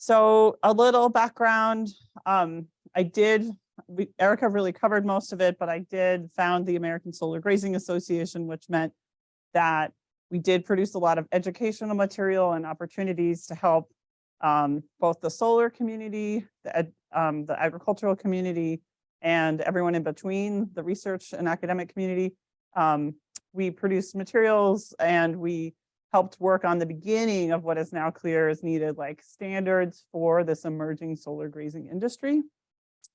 So a little background, Erica really covered most of it, but I did found the American Solar Grazing Association, which meant that we did produce a lot of educational material and opportunities to help both the solar community, the agricultural community, and everyone in between, the research and academic community. We produced materials and we helped work on the beginning of what is now clear is needed, like standards for this emerging solar grazing industry.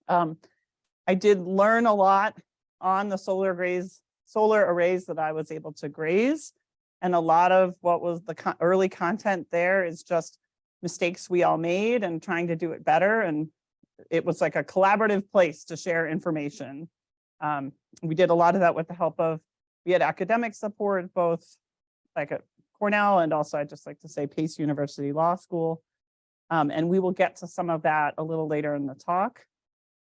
I did learn a lot on the solar arrays that I was able to graze. And a lot of what was the early content there is just mistakes we all made and trying to do it better. And it was like a collaborative place to share information. We did a lot of that with the help of, we had academic support, both like at Cornell and also I'd just like to say Pace University Law School. And we will get to some of that a little later in the talk.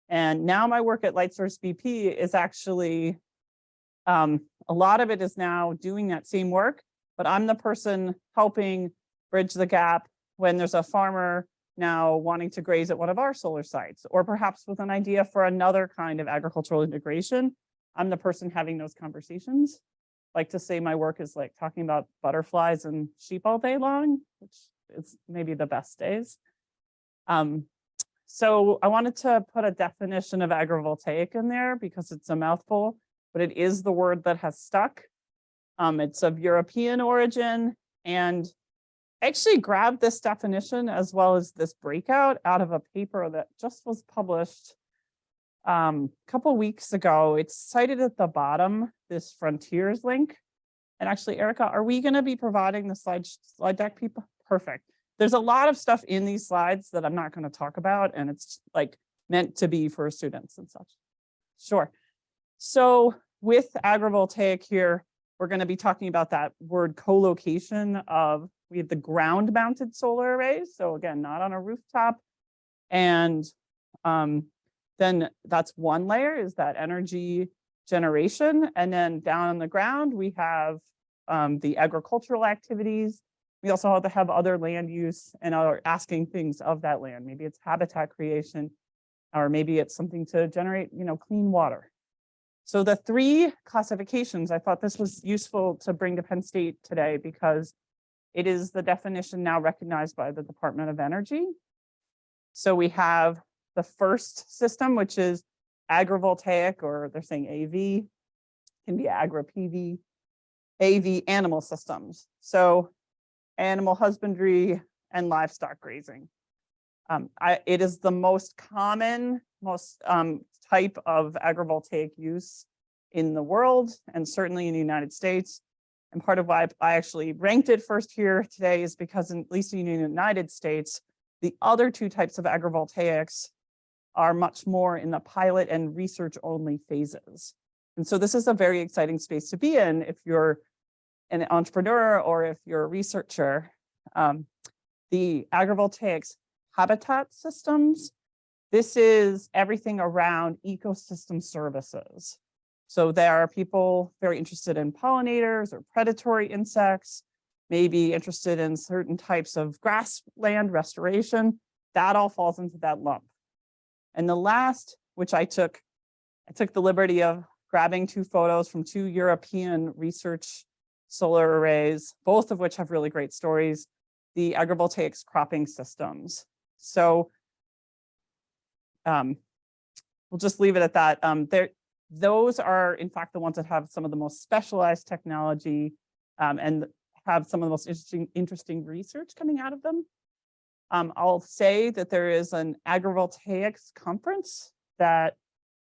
And now my work at Lightsource BP is actually, a lot of it is now doing that same work, but I'm the person helping bridge the gap when there's a farmer now wanting to graze at one of our solar sites, or perhaps with an idea for another kind of agricultural integration. I'm the person having those conversations. Like to say my work is like talking about butterflies and sheep all day long, which is maybe the best days. So I wanted to put a definition of agrivoltaic in there because it's a mouthful, but it is the word that has stuck. It's of European origin, and I actually grabbed this definition as well as this breakout out of a paper that just was published a couple weeks ago. It's cited at the bottom, this Frontiers link. And actually, Erica, are we going to be providing the slide deck, people? Perfect. There's a lot of stuff in these slides that I'm not going to talk about, and it's like meant to be for students and such. Sure. So with agrivoltaic here, we're going to be talking about that word co-location of, we have the ground mounted solar arrays. So again, not on a rooftop. And then that's one layer, is that energy generation. And then down on the ground, we have the agricultural activities. We also have to have other land use and are asking things of that land. Maybe it's habitat creation, or maybe it's something to generate, clean water. So the three classifications, I thought this was useful to bring to Penn State today because it is the definition now recognized by the Department of Energy. So we have the first system, which is agrivoltaic, or they're saying AV, can be agri-PV, AV animal systems. So animal husbandry and livestock grazing. It is the most common, type of agrivoltaic use in the world, and certainly in the United States. And part of why I actually ranked it first here today is because, at least in the United States, the other two types of agrivoltaics are much more in the pilot and research only phases. And so this is a very exciting space to be in if you're an entrepreneur or if you're a researcher. The agrivoltaics habitat systems, this is everything around ecosystem services. So there are people very interested in pollinators or predatory insects, maybe interested in certain types of grassland restoration. That all falls into that lump. And the last, which I took the liberty of grabbing two photos from two European research solar arrays, both of which have really great stories, the agrivoltaics cropping systems. So we'll just leave it at that. Those are, in fact, the ones that have some of the most specialized technology and have some of the most interesting research coming out of them. I'll say that there is an agrivoltaics conference that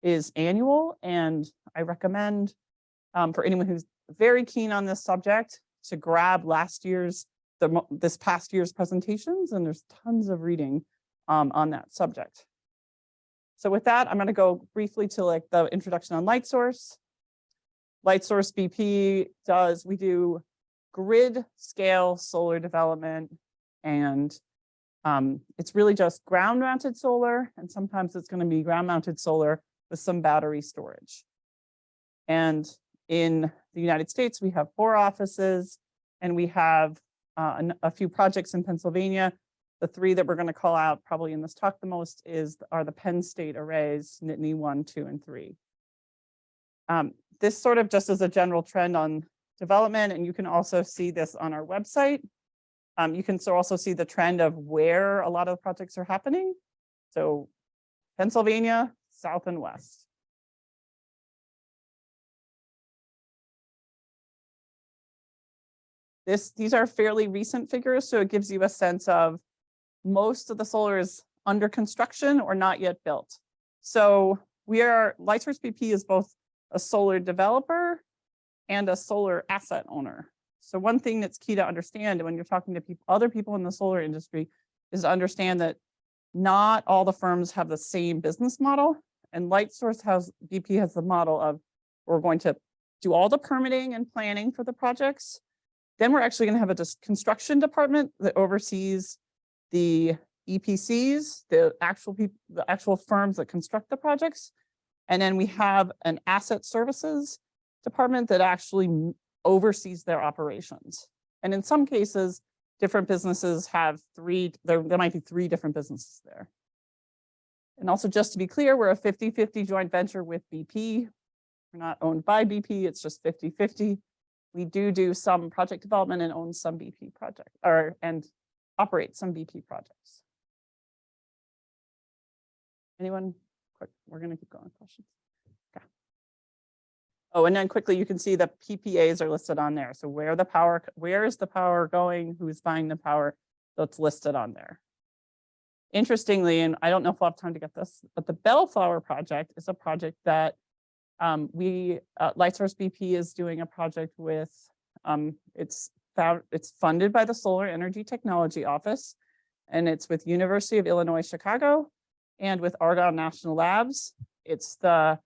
is annual, and I recommend for anyone who's very keen on this subject to grab this past year's presentations, and there's tons of reading on that subject. So with that, I'm going to go briefly to like the introduction on Lightsource. Lightsource BP we do grid scale solar development, and it's really just ground mounted solar, and sometimes it's going to be ground mounted solar with some battery storage. And in the United States, we have 4 offices, and we have a few projects in Pennsylvania. The three that we're going to call out probably in this talk the most are the Penn State arrays, Nittany 1, 2, and 3. This sort of just is a general trend on development, and you can also see this on our website. You can also see the trend of where a lot of the projects are happening. So Pennsylvania, South and West. These are fairly recent figures, so it gives you a sense of most of the solar is under construction or not yet built. So Lightsource BP is both a solar developer and a solar asset owner. So one thing that's key to understand when you're talking to other people in the solar industry is to understand that not all the firms have the same business model. And Lightsource BP has the model of we're going to do all the permitting and planning for the projects. Then we're actually going to have a construction department that oversees the EPCs, the actual firms that construct the projects. And then we have an asset services department that actually oversees their operations. And in some cases, different businesses have there might be 3 different businesses there. And also, just to be clear, we're a 50-50 joint venture with BP. We're not owned by BP, it's just 50-50. We do some project development and own some BP projects, and operate some BP projects. Anyone? Quick, we're going to keep going. Questions? Okay. Oh, and then quickly, you can see the PPAs are listed on there. So where is the power going? Who's buying the power? That's listed on there. Interestingly, and I don't know if we'll have time to get this, but the Bellflower project is a project that Lightsource BP is doing a project with. It's funded by the Solar Energy Technology Office, and it's with University of Illinois Chicago and with Argonne National Labs. It's called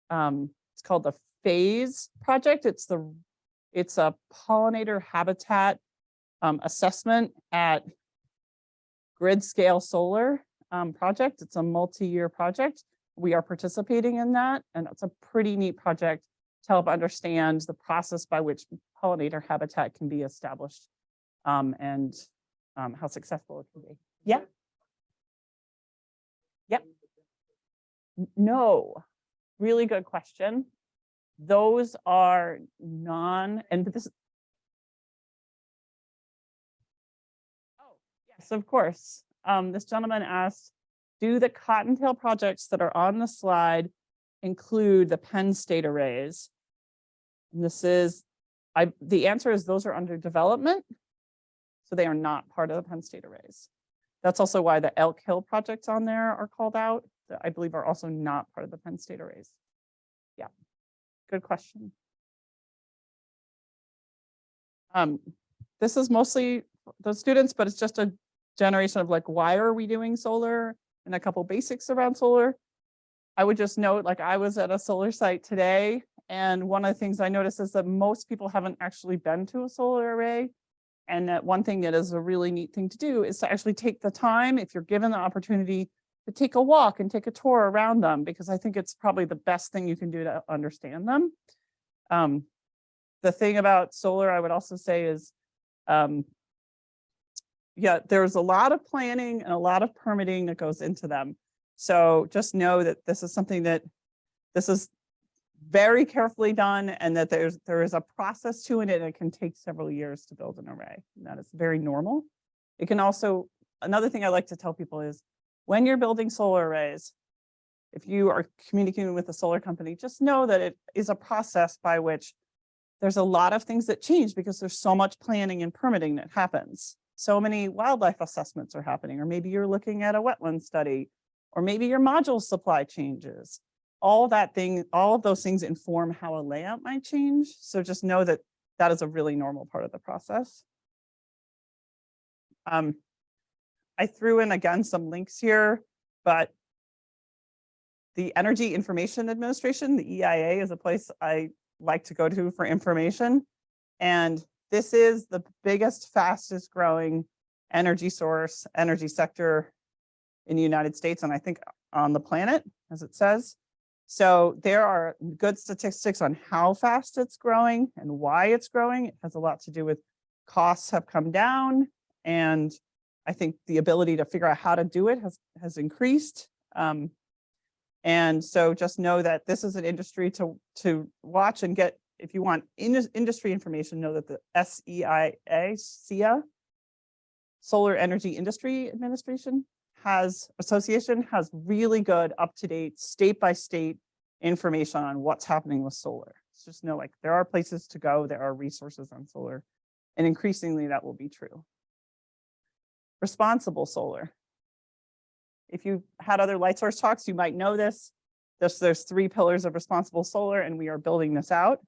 the PHASE project. It's a pollinator habitat assessment at grid scale solar project. It's a multi-year project. We are participating in that, and it's a pretty neat project to help understand the process by which pollinator habitat can be established and how successful it can be. Yeah. Yep. No, really good question. Those are and this. Oh, yes, of course. This gentleman asked, do the cottontail projects that are on the slide include the Penn State arrays? And the answer is those are under development. So they are not part of the Penn State arrays. That's also why the Elk Hill projects on there are called out, that I believe are also not part of the Penn State arrays. Yeah, good question. This is mostly the students, but it's just a generation of why are we doing solar and a couple basics around solar. I would just note, I was at a solar site today, and one of the things I noticed is that most people haven't actually been to a solar array. And that one thing that is a really neat thing to do is to actually take the time, if you're given the opportunity, to take a walk and take a tour around them, because I think it's probably the best thing you can do to understand them. The thing about solar, I would also say is, yeah, there's a lot of planning and a lot of permitting that goes into them. So just know that this is something that this is very carefully done, and that there is a process to it, and it can take several years to build an array. And that is very normal. It can also, another thing I like to tell people is when you're building solar arrays, if you are communicating with a solar company, just know that it is a process by which there's a lot of things that change because there's so much planning and permitting that happens. So many wildlife assessments are happening, or maybe you're looking at a wetland study, or maybe your module supply changes. All of those things inform how a layout might change. So just know that that is a really normal part of the process. I threw in, again, some links here, but the Energy Information Administration, the EIA, is a place I like to go to for information. And this is the biggest, fastest growing energy sector in the United States, and I think on the planet, as it says. So there are good statistics on how fast it's growing and why it's growing. It has a lot to do with costs have come down. And I think the ability to figure out how to do it has increased. And so just know that this is an industry to watch and get, if you want industry information, know that the SEIA, Solar Energy Industry Association has really good, up-to-date, state-by-state information on what's happening with solar. So just know, like, there are places to go, there are resources on solar, and increasingly that will be true. Responsible solar. If you've had other Lightsource talks, you might know this. There's 3 pillars of responsible solar, and we are building this out.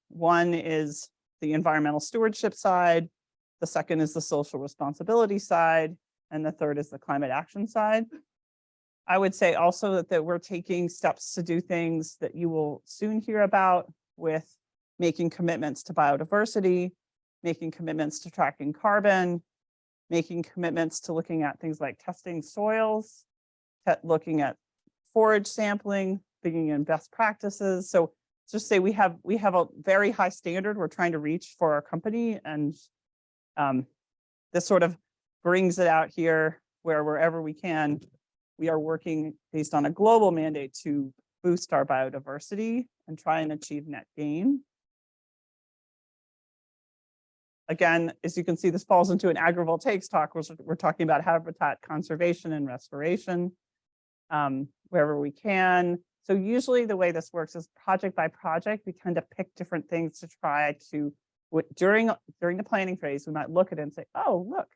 One is the environmental stewardship side. The second is the social responsibility side. And the third is the climate action side. I would say also that we're taking steps to do things that you will soon hear about, with making commitments to biodiversity, making commitments to tracking carbon, making commitments to looking at things like testing soils, looking at forage sampling, bringing in best practices. So just say we have a very high standard we're trying to reach for our company, and this sort of brings it out here, where wherever we can, we are working based on a global mandate to boost our biodiversity and try and achieve net gain. Again, as you can see, this falls into an agrivoltaics talk, which we're talking about habitat conservation and restoration wherever we can. So usually the way this works is project by project. We tend to pick different things to try to, during the planning phase, we might look at it and say, oh, look,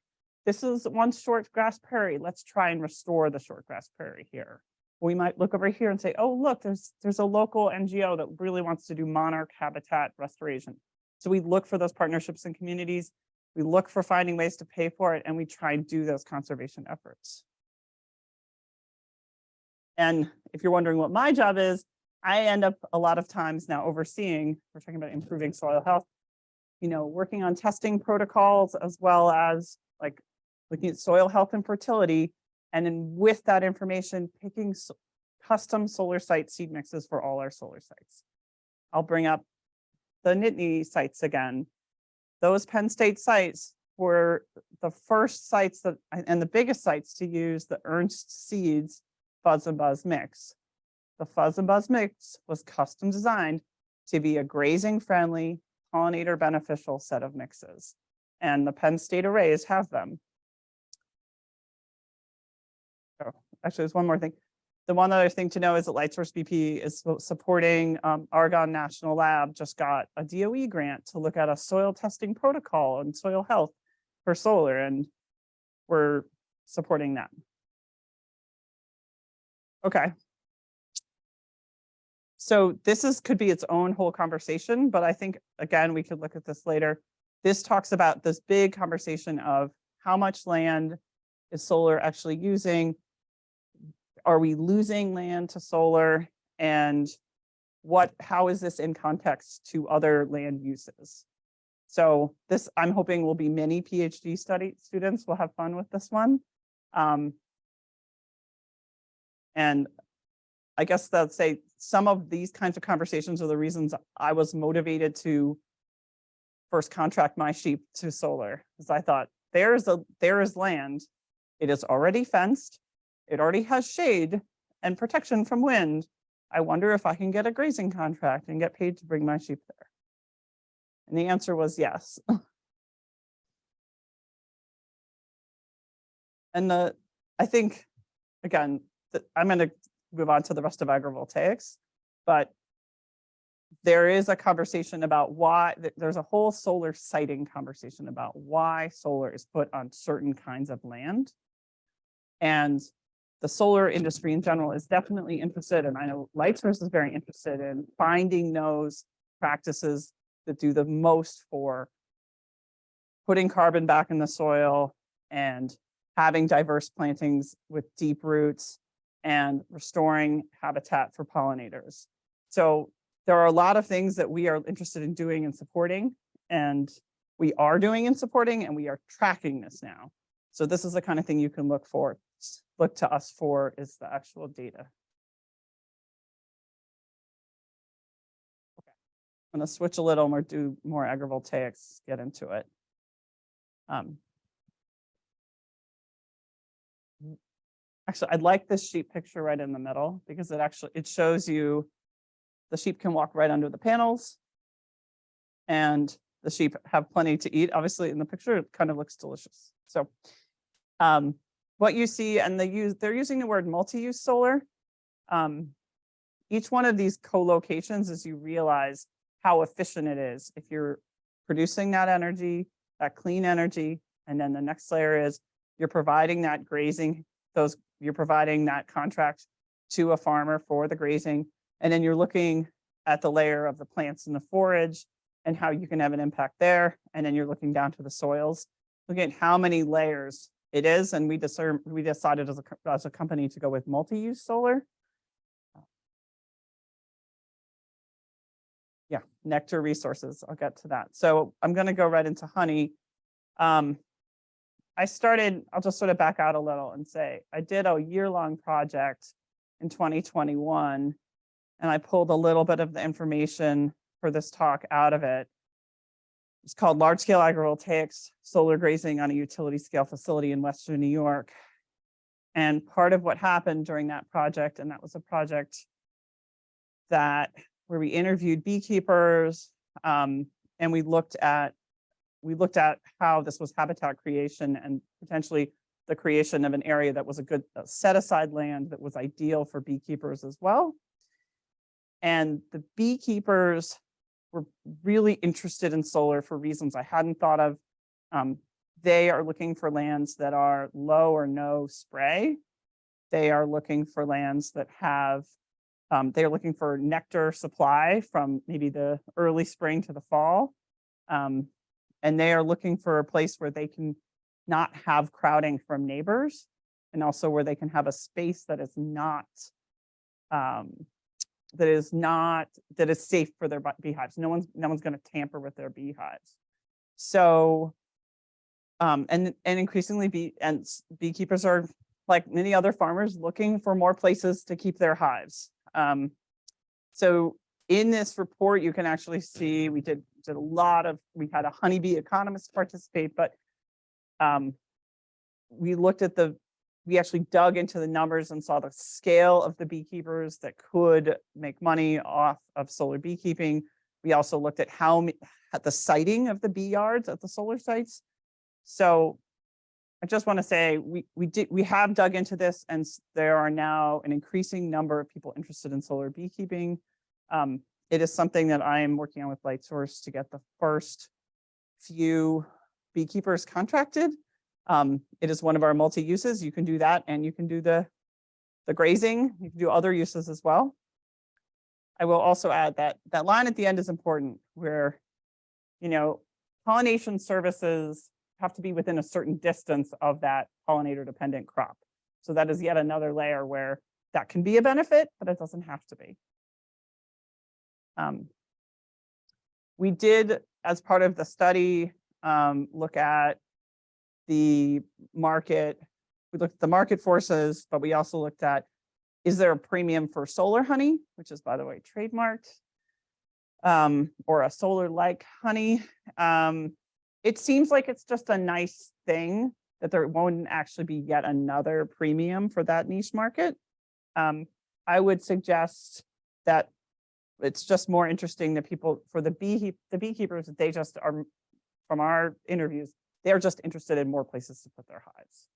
this is one short grass prairie. Let's try and restore the short grass prairie here. We might look over here and say, oh, look, there's a local NGO that really wants to do monarch habitat restoration. So we look for those partnerships and communities. We look for finding ways to pay for it, and we try and do those conservation efforts. And if you're wondering what my job is, I end up a lot of times now overseeing, we're talking about improving soil health, working on testing protocols, as well as like looking at soil health and fertility. And then with that information, picking custom solar site seed mixes for all our solar sites. I'll bring up the Nittany sites again. Those Penn State sites were the first sites and the biggest sites to use the Ernst Seeds Fuzz and Buzz mix. The Fuzz and Buzz mix was custom designed to be a grazing friendly, pollinator beneficial set of mixes. And the Penn State arrays have them. Oh, actually, there's one more thing. The one other thing to know is that Lightsource BP is supporting Argonne National Lab just got a DOE grant to look at a soil testing protocol and soil health for solar, and we're supporting that. Okay. So this could be its own whole conversation, but I think, again, we could look at this later. This talks about this big conversation of how much land is solar actually using? Are we losing land to solar? And how is this in context to other land uses? So this, I'm hoping, will be many PhD students will have fun with this one. And I guess that's say some of these kinds of conversations are the reasons I was motivated to first contract my sheep to solar, because I thought there is land. It is already fenced. It already has shade and protection from wind. I wonder if I can get a grazing contract and get paid to bring my sheep there. And the answer was yes. And I think, again, I'm going to move on to the rest of agrivoltaics, but there is a conversation about why, there's a whole solar siting conversation about why solar is put on certain kinds of land. And the solar industry in general is definitely interested, and I know Lightsource is very interested in finding those practices that do the most for putting carbon back in the soil and having diverse plantings with deep roots and restoring habitat for pollinators. So there are a lot of things that we are interested in doing and supporting, and we are doing and supporting, and we are tracking this now. So this is the kind of thing you can look to us for, is the actual data. Okay, I'm going to switch a little more, do more agrivoltaics, get into it. Actually, I like this sheep picture right in the middle because it shows you the sheep can walk right under the panels, and the sheep have plenty to eat. Obviously, in the picture, it kind of looks delicious. So what you see, and they're using the word multi-use solar. Each one of these co-locations, as you realize how efficient it is if you're producing that energy, that clean energy, and then the next layer is you're providing that grazing, you're providing that contract to a farmer for the grazing, and then you're looking at the layer of the plants and the forage and how you can have an impact there, and then you're looking down to the soils, looking at how many layers it is, and we decided as a company to go with multi-use solar. Yeah, nectar resources, I'll get to that. So I'm going to go right into honey. I'll just sort of back out a little and say, I did a year-long project in 2021, and I pulled a little bit of the information for this talk out of it. It's called Large Scale Agrivoltaics, Solar Grazing on a Utility Scale Facility in Western New York. And part of what happened during that project, and that was a project where we interviewed beekeepers, and we looked at how this was habitat creation and potentially the creation of an area that was a good set-aside land that was ideal for beekeepers as well. And the beekeepers were really interested in solar for reasons I hadn't thought of. They are looking for lands that are low or no spray. They are looking for lands that have, they're looking for nectar supply from maybe the early spring to the fall. And they are looking for a place where they can not have crowding from neighbors, and also where they can have a space that is safe for their beehives. No one's going to tamper with their beehives. So, and increasingly beekeepers are, like many other farmers, looking for more places to keep their hives. So in this report, you can actually see we had a honeybee economist participate, but we actually dug into the numbers and saw the scale of the beekeepers that could make money off of solar beekeeping. We also looked at at the siting of the bee yards at the solar sites. So I just want to say we have dug into this, and there are now an increasing number of people interested in solar beekeeping. It is something that I am working on with Lightsource to get the first few beekeepers contracted. It is one of our multi-uses. You can do that, and you can do the grazing. You can do other uses as well. I will also add that line at the end is important, where, pollination services have to be within a certain distance of that pollinator-dependent crop. So that is yet another layer where that can be a benefit, but it doesn't have to be. We did, as part of the study, look at the market. We looked at the market forces, but we also looked at, is there a premium for solar honey, which is, by the way, trademarked, or a solar-like honey? It seems like it's just a nice thing that there won't actually be yet another premium for that niche market. I would suggest that it's just more interesting that the beekeepers, that they just are, from our interviews, they're just interested in more places to put their hives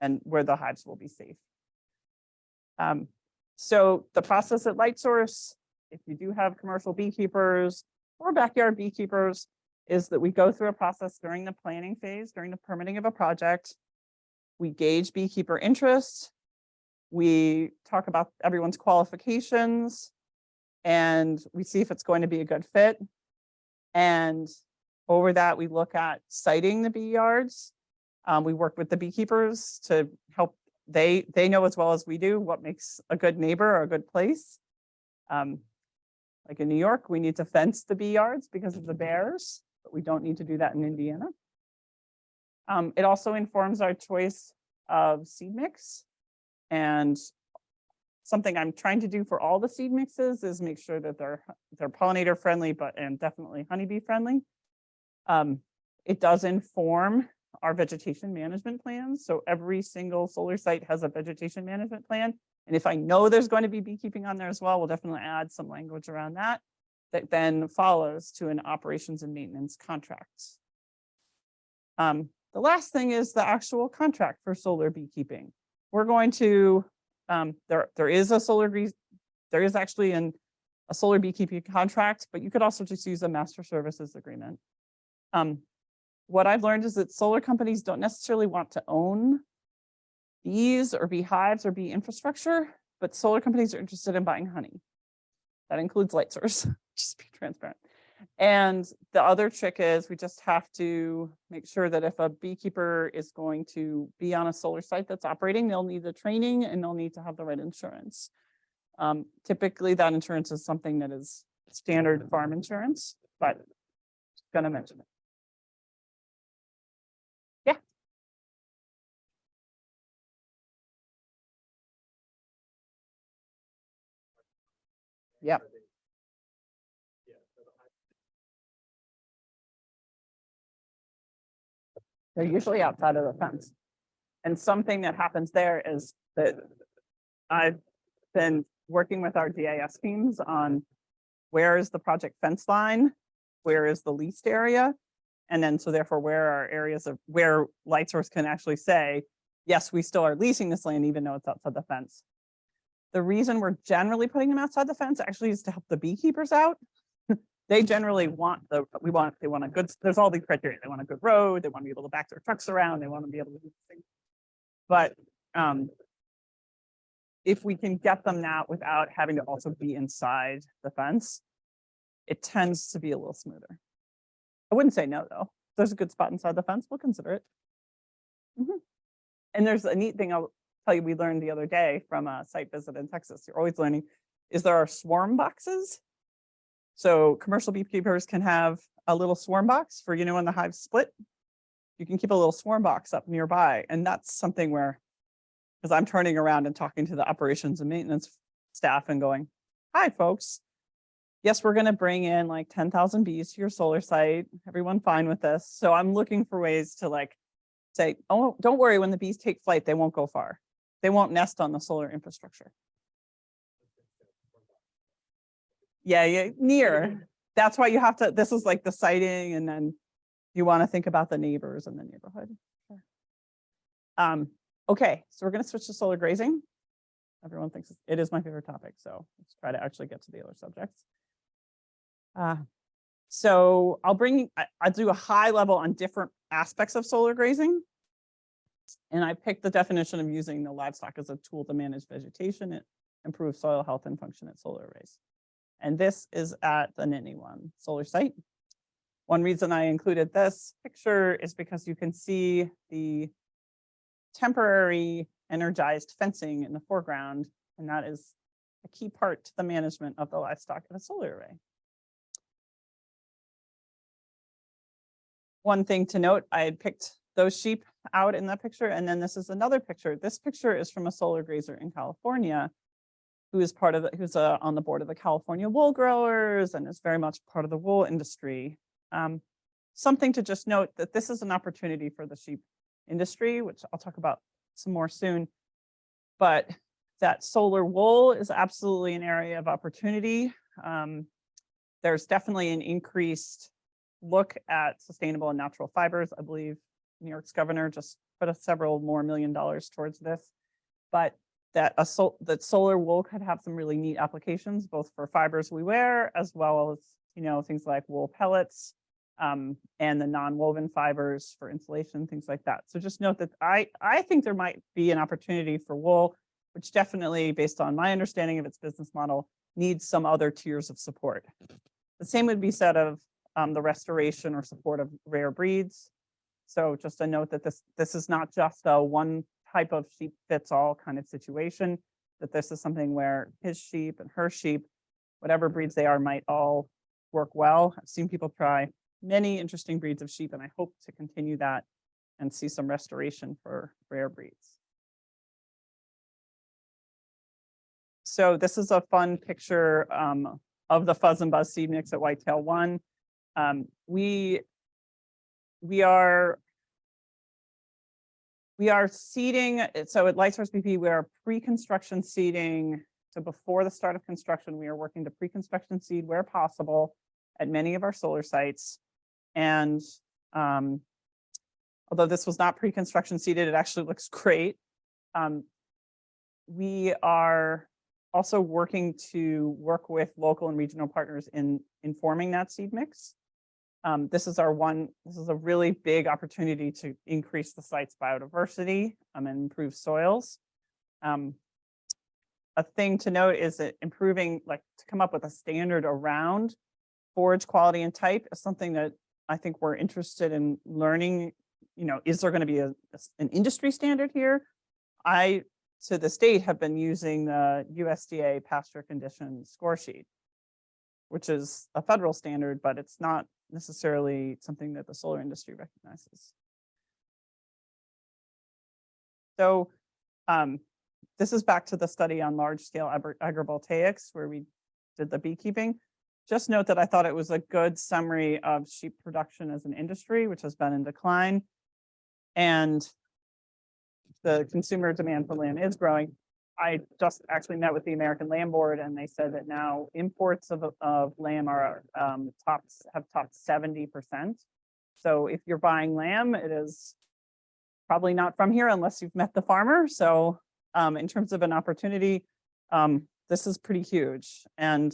and where the hives will be safe. So the process at Lightsource, if you do have commercial beekeepers or backyard beekeepers, is that we go through a process during the planning phase, during the permitting of a project. We gauge beekeeper interest. We talk about everyone's qualifications, and we see if it's going to be a good fit. And over that, we look at siting the bee yards. We work with the beekeepers to help. They know as well as we do what makes a good neighbor or a good place. Like in New York, we need to fence the bee yards because of the bears, but we don't need to do that in Indiana. It also informs our choice of seed mix. And something I'm trying to do for all the seed mixes is make sure that they're pollinator friendly, and definitely honeybee friendly. It does inform our vegetation management plans. So every single solar site has a vegetation management plan. And if I know there's going to be beekeeping on there as well, we'll definitely add some language around that then follows to an operations and maintenance contract. The last thing is the actual contract for solar beekeeping. We're going to, there is actually a solar beekeeping contract, but you could also just use a master services agreement. What I've learned is that solar companies don't necessarily want to own bees or beehives or bee infrastructure, but solar companies are interested in buying honey. That includes Lightsource, just be transparent. And the other trick is we just have to make sure that if a beekeeper is going to be on a solar site that's operating, they'll need the training and they'll need to have the right insurance. Typically that insurance is something that is standard farm insurance, but I'm going to mention it. Yeah. Yep. They're usually outside of the fence. And something that happens there is that I've been working with our GIS teams on where is the project fence line, where is the leased area, and then so therefore where are areas of where Lightsource can actually say, yes, we still are leasing this land even though it's outside the fence. The reason we're generally putting them outside the fence actually is to help the beekeepers out. They generally want they want a good, there's all these criteria. They want a good road, they want to be able to back their trucks around, they want to be able to do things. But if we can get them that without having to also be inside the fence, it tends to be a little smoother. I wouldn't say no, though. If there's a good spot inside the fence, we'll consider it. And there's a neat thing I'll tell you we learned the other day from a site visit in Texas. You're always learning, is there are swarm boxes. So commercial beekeepers can have a little swarm box for, when the hives split, you can keep a little swarm box up nearby. And that's something where, because I'm turning around and talking to the operations and maintenance staff and going, hi, folks. Yes, we're going to bring in like 10,000 bees to your solar site. Everyone fine with this? So I'm looking for ways to like say, oh, don't worry, when the bees take flight, they won't go far. They won't nest on the solar infrastructure. Yeah, near. That's why you have to, this is like the siting, and then you want to think about the neighbors in the neighborhood. Sure. Okay, so we're going to switch to solar grazing. Everyone thinks it is my favorite topic, so let's try to actually get to the other subjects. So I'll do a high level on different aspects of solar grazing. And I picked the definition of using the livestock as a tool to manage vegetation and improve soil health and function at solar arrays. And this is at the Nittany One solar site. One reason I included this picture is because you can see the temporary energized fencing in the foreground, and that is a key part to the management of the livestock at a solar array. One thing to note, I had picked those sheep out in that picture, and then this is another picture. This picture is from a solar grazer in California who is part of who's on the board of the California wool growers and is very much part of the wool industry. Something to just note that this is an opportunity for the sheep industry, which I'll talk about some more soon, but that solar wool is absolutely an area of opportunity. There's definitely an increased look at sustainable and natural fibers. I believe New York's governor just put several more $1 million towards this, but that solar wool could have some really neat applications, both for fibers we wear, as well as, things like wool pellets, and the non-woven fibers for insulation, things like that. So just note that I think there might be an opportunity for wool, which definitely, based on my understanding of its business model, needs some other tiers of support. The same would be said of the restoration or support of rare breeds. So just a note that this is not just a one type of sheep fits all kind of situation, that this is something where his sheep and her sheep, whatever breeds they are, might all work well. I've seen people try many interesting breeds of sheep, and I hope to continue that and see some restoration for rare breeds. So this is a fun picture of the fuzz and buzz seed mix at Whitetail 1. We are We are seeding, so at Lightsource BP, we are pre-construction seeding. So before the start of construction, we are working to pre-construction seed where possible at many of our solar sites. And although this was not pre-construction seeded, it actually looks great. We are also working to work with local and regional partners in informing that seed mix. This is a really big opportunity to increase the site's biodiversity and improve soils. A thing to note is that improving, like to come up with a standard around forage quality and type is something that I think we're interested in learning. You know, is there going to be an industry standard here? I, to this date, have been using the USDA pasture condition score sheet, which is a federal standard, but it's not necessarily something that the solar industry recognizes. So this is back to the study on large scale agrivoltaics where we did the beekeeping. Just note that I thought it was a good summary of sheep production as an industry, which has been in decline. And the consumer demand for land is growing. I just actually met with the American Lamb Board, and they said that now imports of lamb are have topped 70%. So if you're buying lamb, it is probably not from here unless you've met the farmer. So in terms of an opportunity, this is pretty huge. And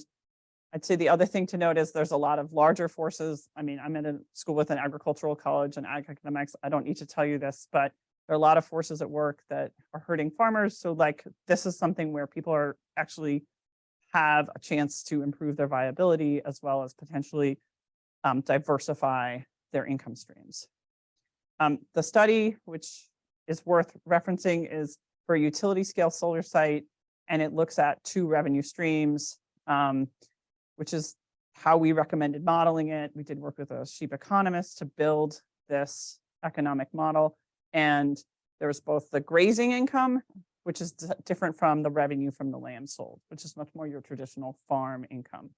I'd say the other thing to note is there's a lot of larger forces. I mean, I'm in a school with an agricultural college and ag economics. I don't need to tell you this, but there are a lot of forces at work that are hurting farmers. So like, this is something where people are actually have a chance to improve their viability as well as potentially diversify their income streams. The study, which is worth referencing, is for a utility scale solar site, and it looks at 2 revenue streams, which is how we recommended modeling it. We did work with a sheep economist to build this economic model. And there was both the grazing income, which is different from the revenue from the land sold, which is much more your traditional farm income.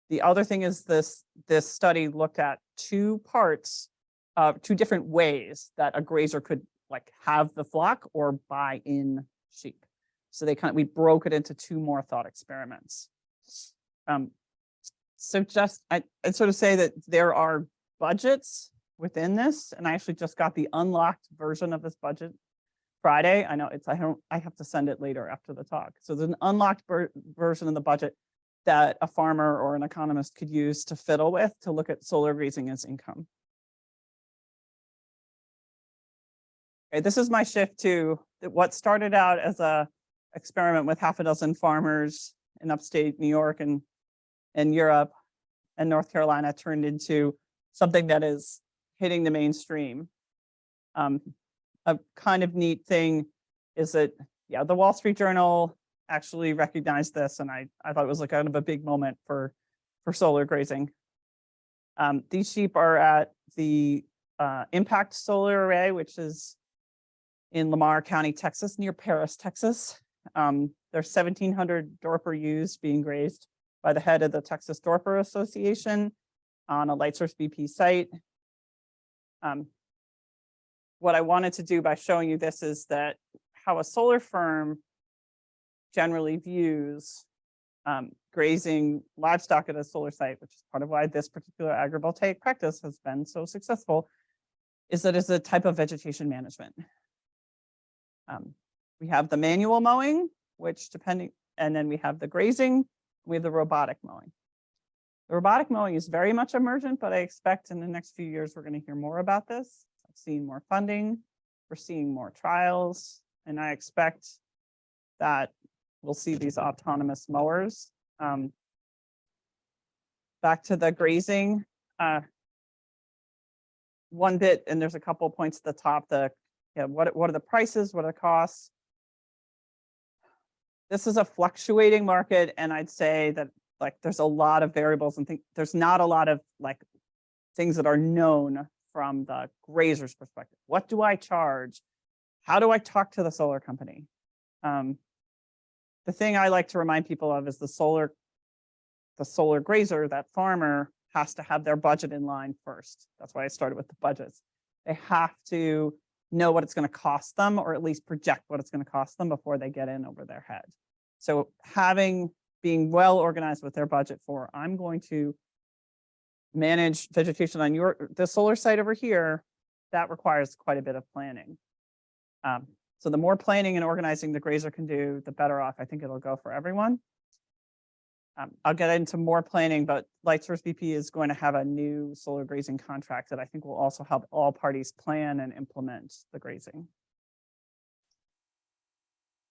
The other thing is this study looked at 2 parts of 2 different ways that a grazer could like have the flock or buy in sheep. So we broke it into 2 more thought experiments. So just I'd sort of say that there are budgets within this, and I actually just got the unlocked version of this budget Friday. I know I have to send it later after the talk. So there's an unlocked version of the budget that a farmer or an economist could use to fiddle with to look at solar grazing as income. Okay, this is my shift to what started out as a experiment with half a dozen farmers in upstate New York and Europe and North Carolina turned into something that is hitting the mainstream. A kind of neat thing is that, yeah, the Wall Street Journal actually recognized this, and I thought it was like kind of a big moment for solar grazing. These sheep are at the Impact Solar Array, which is in Lamar County, Texas, near Paris, Texas. There's 1,700 Dorper ewes being grazed by the head of the Texas Dorper Association on a Lightsource BP site. What I wanted to do by showing you this is that how a solar firm generally views grazing livestock at a solar site, which is part of why this particular agrivoltaic practice has been so successful, is that it's a type of vegetation management. We have the manual mowing, which and then we have the grazing, we have the robotic mowing. The robotic mowing is very much emergent, but I expect in the next few years, we're going to hear more about this. I've seen more funding, we're seeing more trials, and I expect that we'll see these autonomous mowers. Back to the grazing, one bit, and there's a couple points at the top, what are the prices, what are the costs? This is a fluctuating market, and I'd say that like there's a lot of variables and there's not a lot of like things that are known from the grazer's perspective. What do I charge? How do I talk to the solar company? The thing I like to remind people of is the solar grazer, that farmer has to have their budget in line first. That's why I started with the budgets. They have to know what it's going to cost them, or at least project what it's going to cost them before they get in over their head. So being well organized with their budget for, I'm going to manage vegetation on the solar site over here, that requires quite a bit of planning. So the more planning and organizing the grazer can do, the better off I think it'll go for everyone. I'll get into more planning, but Lightsource BP is going to have a new solar grazing contract that I think will also help all parties plan and implement the grazing.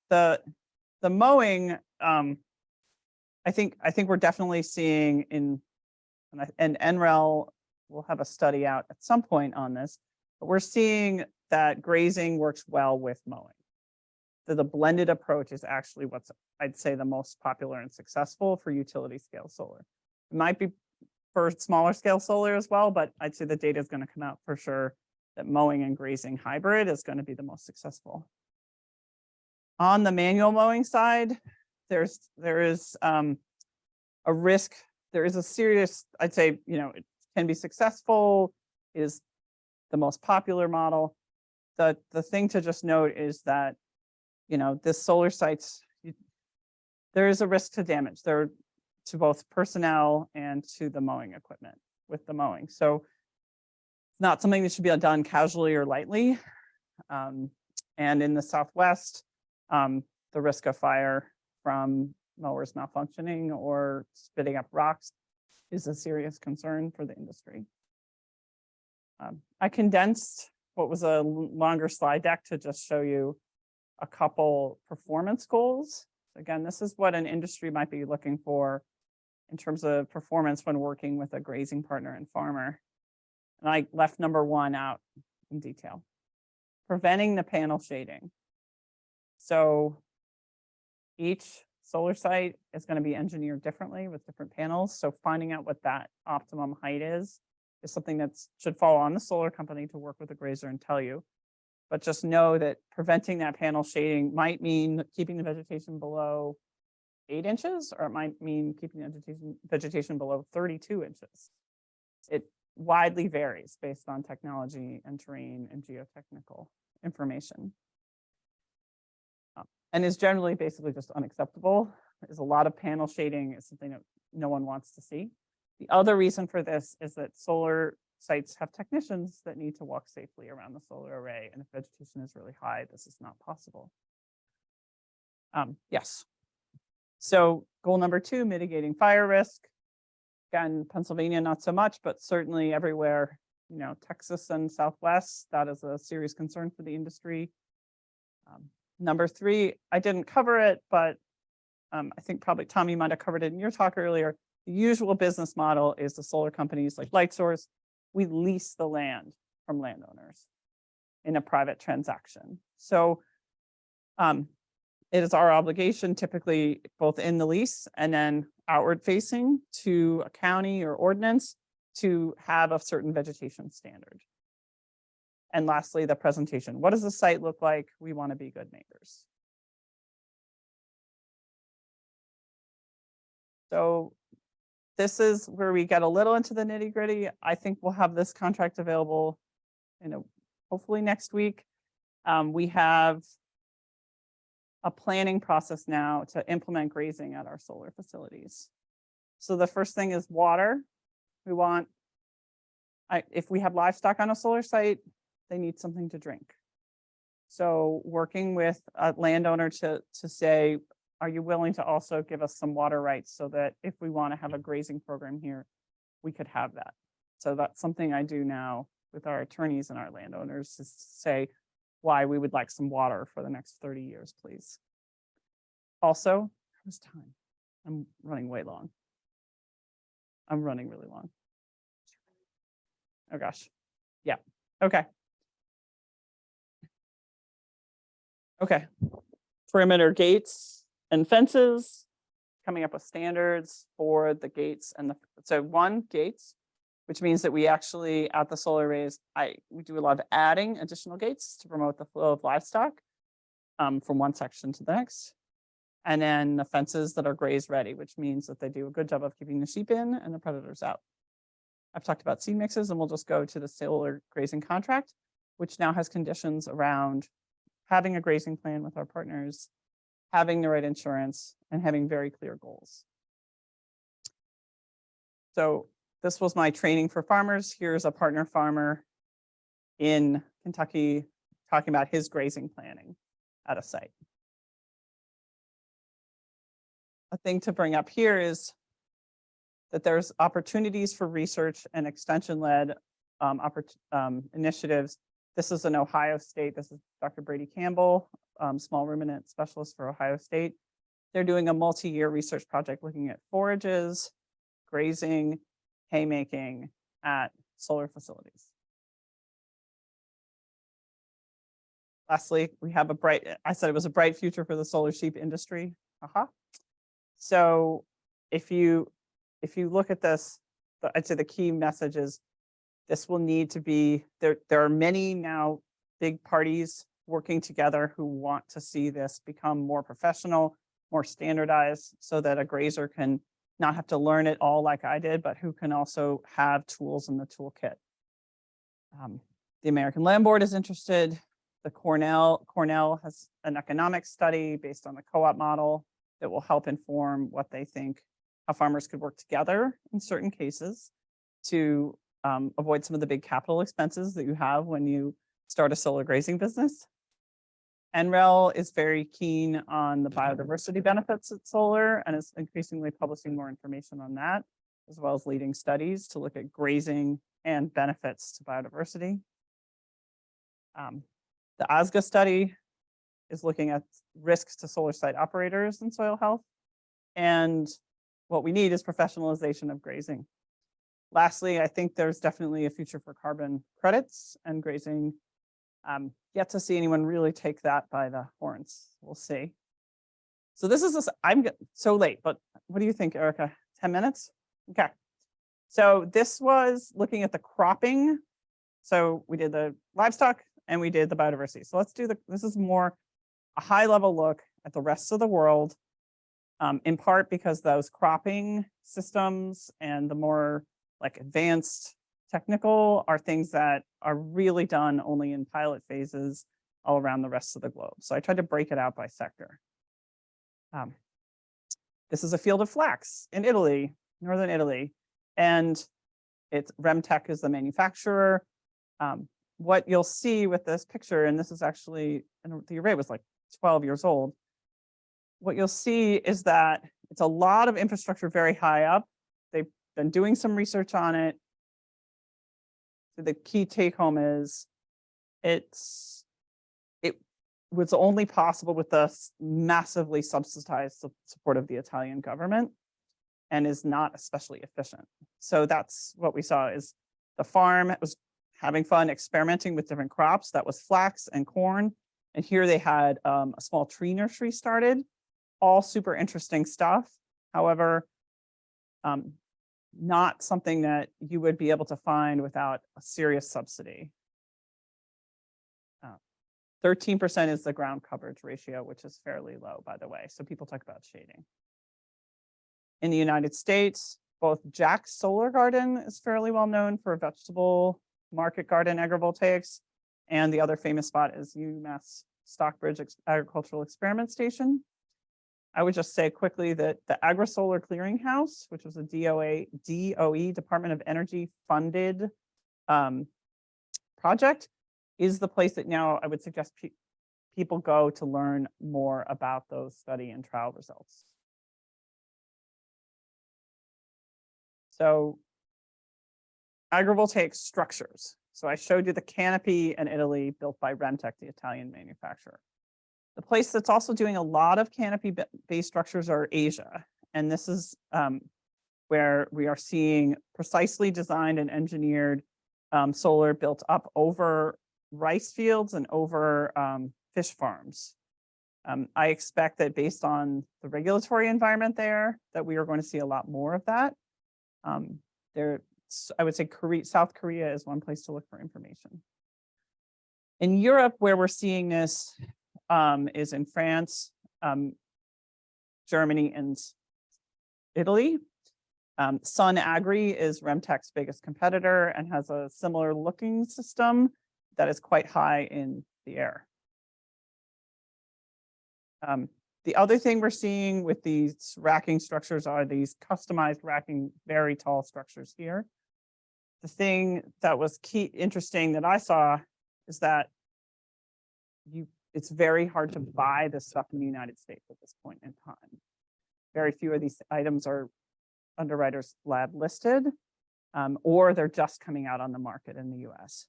The mowing, I think we're definitely seeing and NREL will have a study out at some point on this, but we're seeing that grazing works well with mowing. The blended approach is actually what's, I'd say, the most popular and successful for utility scale solar. It might be for smaller scale solar as well, but I'd say the data is going to come out for sure that mowing and grazing hybrid is going to be the most successful. On the manual mowing side, there is a risk. There is a serious, I'd say, it can be successful, is the most popular model. The thing to just note is that this solar sites, there is a risk to damage there to both personnel and to the mowing equipment with the mowing. So it's not something that should be done casually or lightly. And in the Southwest, the risk of fire from mowers malfunctioning or spitting up rocks is a serious concern for the industry. I condensed what was a longer slide deck to just show you a couple performance goals. Again, this is what an industry might be looking for in terms of performance when working with a grazing partner and farmer. And I left number 1 out in detail. Preventing the panel shading. So each solar site is going to be engineered differently with different panels. So finding out what that optimum height is something that should fall on the solar company to work with the grazer and tell you. But just know that preventing that panel shading might mean keeping the vegetation below 8 inches, or it might mean keeping the vegetation below 32 inches. It widely varies based on technology and terrain and geotechnical information. And is generally basically just unacceptable. There's a lot of panel shading is something that no one wants to see. The other reason for this is that solar sites have technicians that need to walk safely around the solar array, and if vegetation is really high, this is not possible. Yes. So goal number 2, mitigating fire risk. Again, Pennsylvania, not so much, but certainly everywhere, Texas and Southwest, that is a serious concern for the industry. Number 3, I didn't cover it, but I think probably Tom, you might have covered it in your talk earlier. The usual business model is the solar companies like Lightsource. We lease the land from landowners in a private transaction. So it is our obligation, typically both in the lease and then outward facing to a county or ordinance, to have a certain vegetation standard. And lastly, the presentation. What does the site look like? We want to be good neighbors. So this is where we get a little into the nitty gritty. I think we'll have this contract available, hopefully next week. We have a planning process now to implement grazing at our solar facilities. So the first thing is water. We want, if we have livestock on a solar site, they need something to drink. So working with a landowner to say, are you willing to also give us some water rights so that if we want to have a grazing program here, we could have that. So that's something I do now with our attorneys and our landowners, is to say why we would like some water for the next 30 years, please. Also, how's time? I'm running way long. I'm running really long. Oh gosh. Yeah. Okay. Okay. Perimeter gates and fences, coming up with standards for the gates and gates, which means that we actually at the solar arrays, we do a lot of adding additional gates to promote the flow of livestock from one section to the next. And then the fences that are graze ready, which means that they do a good job of keeping the sheep in and the predators out. I've talked about seed mixes, and we'll just go to the solar grazing contract. which now has conditions around having a grazing plan with our partners, having the right insurance, and having very clear goals. So this was my training for farmers. Here's a partner farmer in Kentucky talking about his grazing planning at a site. A thing to bring up here is that there's opportunities for research and extension-led initiatives. This is in Ohio State. This is Dr. Brady Campbell, small ruminant specialist for Ohio State. They're doing a multi-year research project looking at forages, grazing, haymaking at solar facilities. Lastly, we have I said it was a bright future for the solar sheep industry. So if you look at this, I'd say the key message is this will need to be, there are many now big parties working together who want to see this become more professional, more standardized, so that a grazer can not have to learn it all like I did, but who can also have tools in the toolkit. The American Land Board is interested. The Cornell has an economic study based on the co-op model that will help inform what they think, how farmers could work together in certain cases to avoid some of the big capital expenses that you have when you start a solar grazing business. NREL is very keen on the biodiversity benefits of solar and is increasingly publishing more information on that, as well as leading studies to look at grazing and benefits to biodiversity. The ASGA study is looking at risks to solar site operators and soil health. And what we need is professionalization of grazing. Lastly, I think there's definitely a future for carbon credits and grazing. Yet to see anyone really take that by the horns. We'll see. So this is I'm so late, but what do you think, Erica? 10 minutes? Okay. So this was looking at the cropping. So we did the livestock and we did the biodiversity. So let's do this is more a high level look at the rest of the world, in part because those cropping systems and the more like advanced technical are things that are really done only in pilot phases all around the rest of the globe. So I tried to break it out by sector. This is a field of flax in Italy, northern Italy, and Remtech is the manufacturer. What you'll see with this picture, and this is actually, and the array was like 12 years old. What you'll see is that it's a lot of infrastructure very high up. They've been doing some research on it. So the key take home is it was only possible with the massively subsidized support of the Italian government and is not especially efficient. So that's what we saw is the farm was having fun experimenting with different crops. That was flax and corn. And here they had a small tree nursery started, all super interesting stuff. However, not something that you would be able to find without a serious subsidy. 13% is the ground coverage ratio, which is fairly low, by the way. So people talk about shading. In the United States, both Jack's Solar Garden is fairly well known for vegetable market garden agrivoltaics, and the other famous spot is UMass Stockbridge Agricultural Experiment Station. I would just say quickly that the AgriSolar Clearinghouse, which was a DOE, Department of Energy funded project, is the place that now I would suggest people go to learn more about those study and trial results. So agrivoltaic structures. So I showed you the canopy in Italy built by Remtech, the Italian manufacturer. The place that's also doing a lot of canopy-based structures are Asia. And this is where we are seeing precisely designed and engineered solar built up over rice fields and over fish farms. I expect that based on the regulatory environment there, that we are going to see a lot more of that. I would say South Korea is one place to look for information. In Europe, where we're seeing this is in France, Germany, and Italy. Sun Agri is Remtech's biggest competitor and has a similar looking system that is quite high in the air. The other thing we're seeing with these racking structures are these customized racking, very tall structures here. The thing that was interesting that I saw is that it's very hard to buy this stuff in the United States at this point in time. Very few of these items are Underwriters Lab listed, or they're just coming out on the market in the US.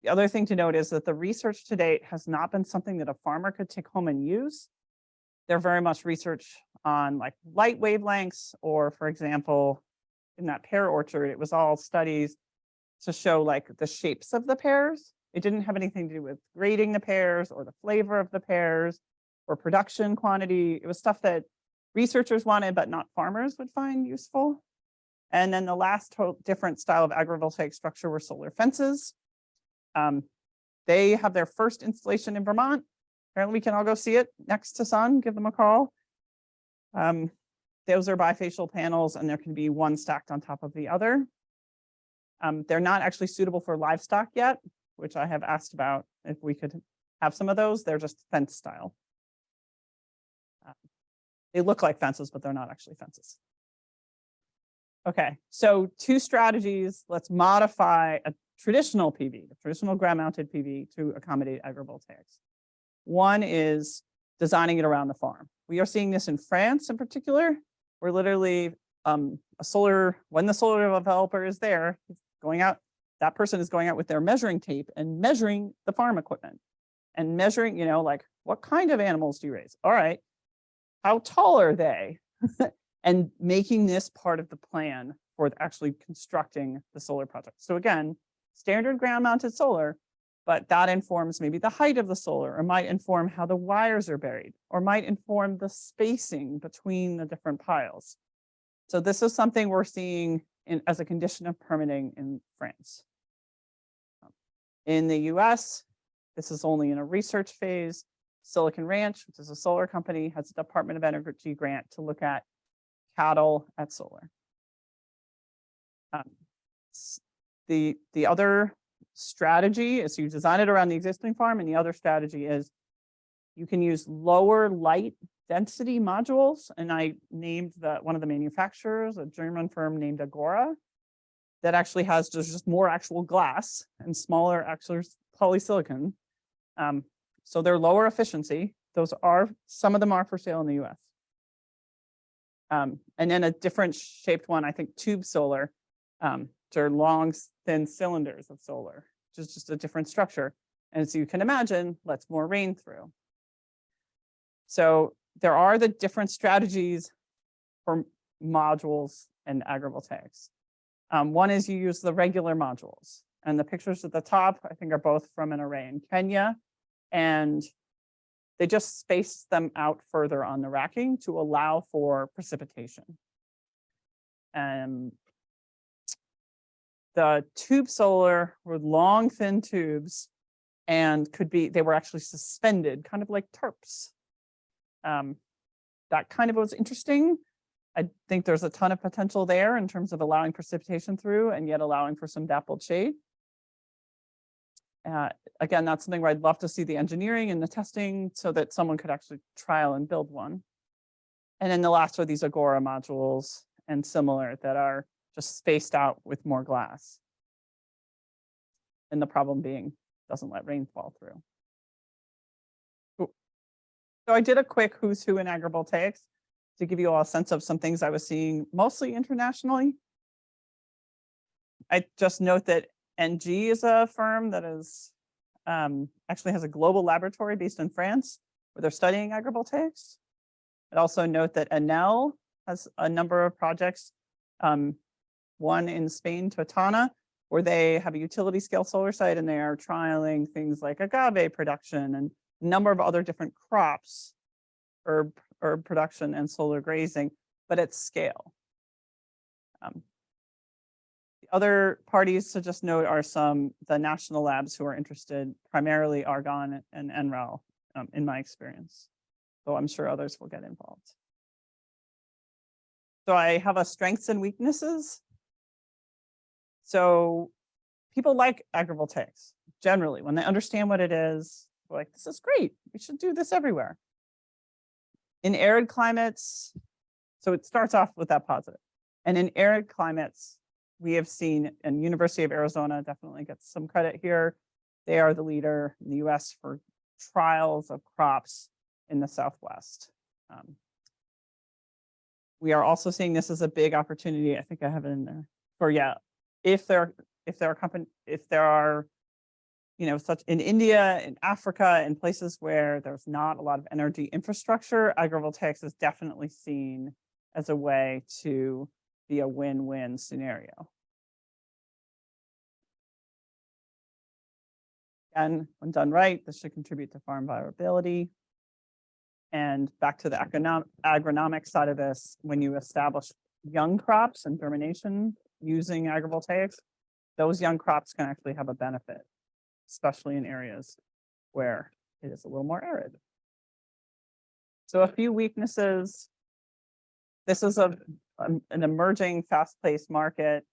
The other thing to note is that the research to date has not been something that a farmer could take home and use. They're very much research on like light wavelengths, or for example, in that pear orchard, it was all studies to show like the shapes of the pears. It didn't have anything to do with grading the pears or the flavor of the pears or production quantity. It was stuff that researchers wanted, but not farmers would find useful. And then the last different style of agrivoltaic structure were solar fences. They have their first installation in Vermont. Apparently we can all go see it next to Sun, give them a call. Those are bifacial panels, and there can be one stacked on top of the other. They're not actually suitable for livestock yet, which I have asked about if we could have some of those. They're just fence style. They look like fences, but they're not actually fences. Okay, so two strategies. Let's modify a traditional PV, a traditional ground-mounted PV, to accommodate agrivoltaics. One is designing it around the farm. We are seeing this in France in particular, where literally when the solar developer is there, he's going out, that person is going out with their measuring tape and measuring the farm equipment and measuring, like, what kind of animals do you raise? All right, how tall are they? And making this part of the plan for actually constructing the solar project. So again, standard ground mounted solar, but that informs maybe the height of the solar, or might inform how the wires are buried, or might inform the spacing between the different piles. So this is something we're seeing as a condition of permitting in France. In the US, this is only in a research phase. Silicon Ranch, which is a solar company, has a Department of Energy grant to look at cattle at solar. The other strategy is you design it around the existing farm, and the other strategy is you can use lower light density modules. And I named one of the manufacturers, a German firm named Agora, that actually has just more actual glass and smaller actual polysilicon. So they're lower efficiency. Some of them are for sale in the US. And then a different shaped one, I think tube solar, which are long, thin cylinders of solar, which is just a different structure. And as you can imagine, lets more rain through. So there are the different strategies for modules and agrivoltaics. One is you use the regular modules. And the pictures at the top, I think, are both from an array in Kenya. And they just space them out further on the racking to allow for precipitation. The tube solar were long, thin tubes, and they were actually suspended, kind of like tarps. That kind of was interesting. I think there's a ton of potential there in terms of allowing precipitation through and yet allowing for some dappled shade. Again, that's something where I'd love to see the engineering and the testing so that someone could actually trial and build one. And then the last are these Agora modules and similar that are just spaced out with more glass. And the problem being, doesn't let rain fall through. Ooh. So I did a quick who's who in agrivoltaics to give you all a sense of some things I was seeing mostly internationally. I just note that NG is a firm that is actually has a global laboratory based in France where they're studying agrivoltaics. I'd also note that Enel has a number of projects, one in Spain, Totana, where they have a utility scale solar site and they are trialing things like agave production and a number of other different crops, herb production and solar grazing, but at scale. The other parties to just note are the national labs who are interested, primarily Argonne and NREL, in my experience. So I'm sure others will get involved. So I have a strengths and weaknesses. So people like agrivoltaics. generally, when they understand what it is, they're like, this is great. We should do this everywhere. In arid climates, so it starts off with that positive. And in arid climates, we have seen, and University of Arizona definitely gets some credit here. They are the leader in the US for trials of crops in the Southwest. We are also seeing this as a big opportunity. I think I have it in there for, yeah, if there are, you know, such in India, in Africa, in places where there's not a lot of energy infrastructure, agrivoltaics is definitely seen as a way to be a win-win scenario. Again, when done right, this should contribute to farm viability. And back to the agronomic side of this, when you establish young crops and germination using agrivoltaics, those young crops can actually have a benefit, especially in areas where it is a little more arid. So a few weaknesses. This is an emerging, fast-paced market.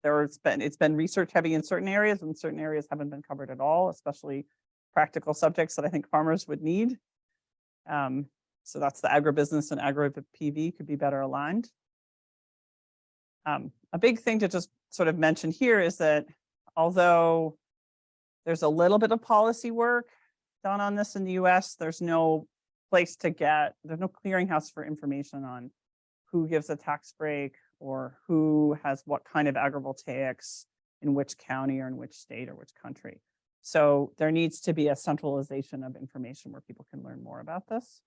It's been research heavy in certain areas, and certain areas haven't been covered at all, especially practical subjects that I think farmers would need. So that's the agribusiness and agri-PV could be better aligned. A big thing to just sort of mention here is that although there's a little bit of policy work done on this in the US, there's no place to get, there's no clearinghouse for information on who gives a tax break or who has what kind of agrivoltaics in which county or in which state or which country. So there needs to be a centralization of information where people can learn more about this.